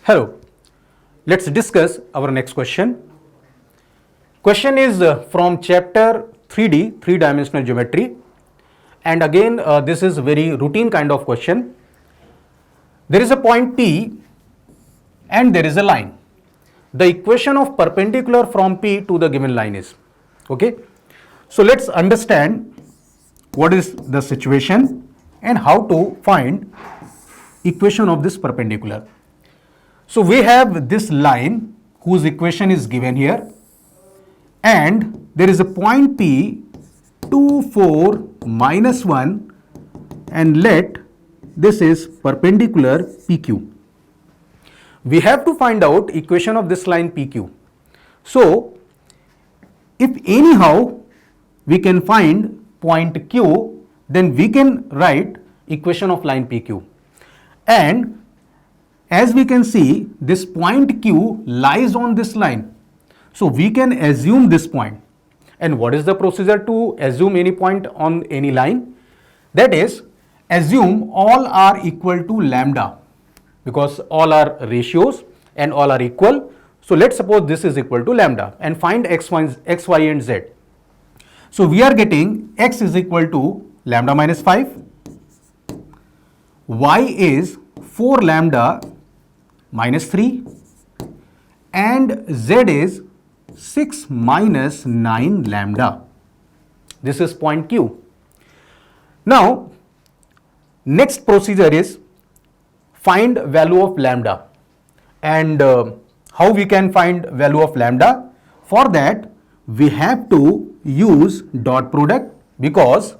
Hello, let's discuss our next question. Question is from chapter 3D, three-dimensional geometry, and again this is very routine kind of question. There is a point P and there is a line. The equation of perpendicular from P to the given line is, okay. So let's understand what is the situation and how to find equation of this perpendicular. So we have this line whose equation is given here, and there is a point P 2, 4, -1, and let this is perpendicular PQ. We have to find out equation of this line PQ. So if anyhow we can find point Q, then we can write equation of line PQ. And as we can see, this point Q lies on this line. So we can assume this point. And what is the procedure to assume any point on any line? That is, assume all are equal to lambda, because all are ratios and all are equal. So let's suppose this is equal to lambda and find x, y and z. So we are getting x is equal to lambda minus 5, y is 4 lambda minus 3, and z is 6 minus 9 lambda. This is point Q. Now next procedure is find value of lambda. And how we can find value of lambda? For that we have to use dot product, because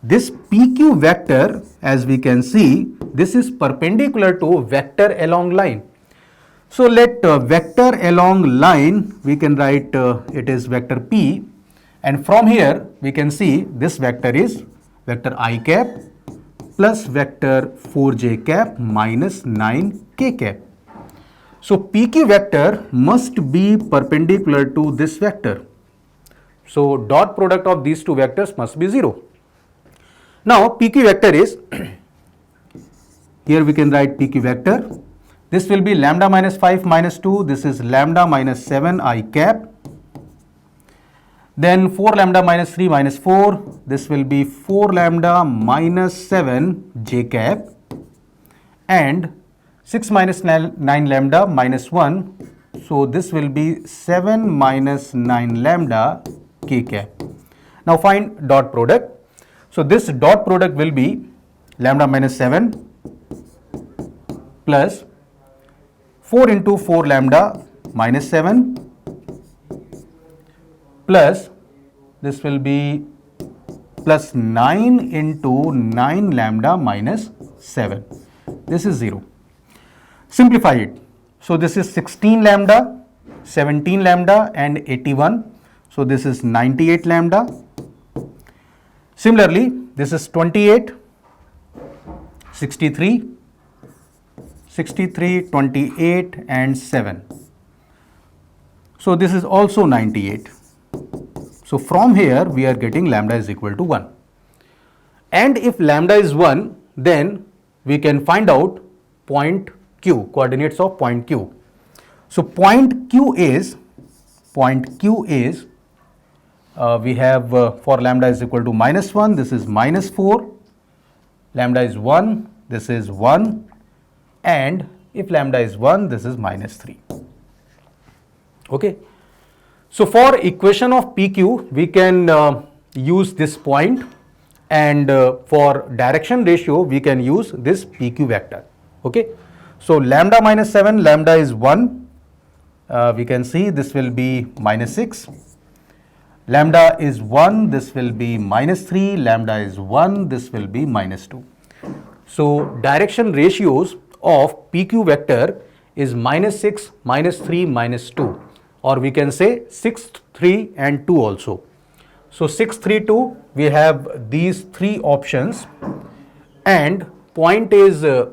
this PQ vector, as we can see, this is perpendicular to vector along line. So let vector along line, we can write it is vector P, and from here we can see this vector is vector I cap plus vector 4j cap minus 9k cap. So PQ vector must be perpendicular to this vector. So dot product of these two vectors must be 0. Now PQ vector is, here we can write PQ vector. This will be lambda minus 5 minus 2, this is lambda minus 7 I cap. Then 4 lambda minus 3 minus 4, this will be 4 lambda minus 7 j cap, and 6 minus 9 lambda minus 1, so this will be 7 minus 9 lambda k cap. Now find dot product. So this dot product will be lambda minus 7 plus 4 into 4 lambda minus 7 plus this will be plus 9 into 9 lambda minus 7. This is 0. Simplify it. So this is 16 lambda, 17 lambda and 81. So this is 98 lambda. Similarly, this is 28, 63, 28 and 7. So this is also 98. So from here we are getting lambda is equal to 1. And if lambda is 1, then we can find out point Q, coordinates of point Q. So point Q is we have for lambda is equal to minus 1, this is minus 4, lambda is 1, this is 1, and if lambda is 1, this is minus 3. Okay. So for equation of PQ, we can use this point, and for direction ratio, we can use this PQ vector. Okay. So lambda minus 7, lambda is 1, we can see this will be minus 6. Lambda is 1, this will be minus 3, lambda is 1, this will be minus 2. So direction ratios of PQ vector is minus 6, minus 3, minus 2, or we can say 6, 3 and 2 also. So 6, 3, 2, we have these three options, and point is 2,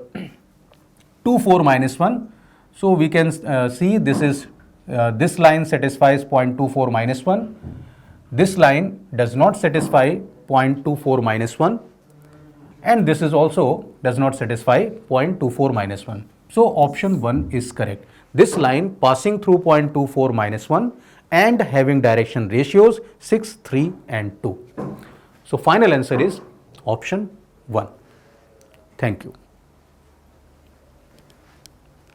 4, minus 1. So we can see this is this line satisfies 0.24 minus 1. This line does not satisfy 0.24 minus 1, and this is also does not satisfy 0.24 minus 1. So option 1 is correct. This line passing through point 24 minus 1 and having direction ratios 6, 3 and 2. So final answer is option 1. Thank you.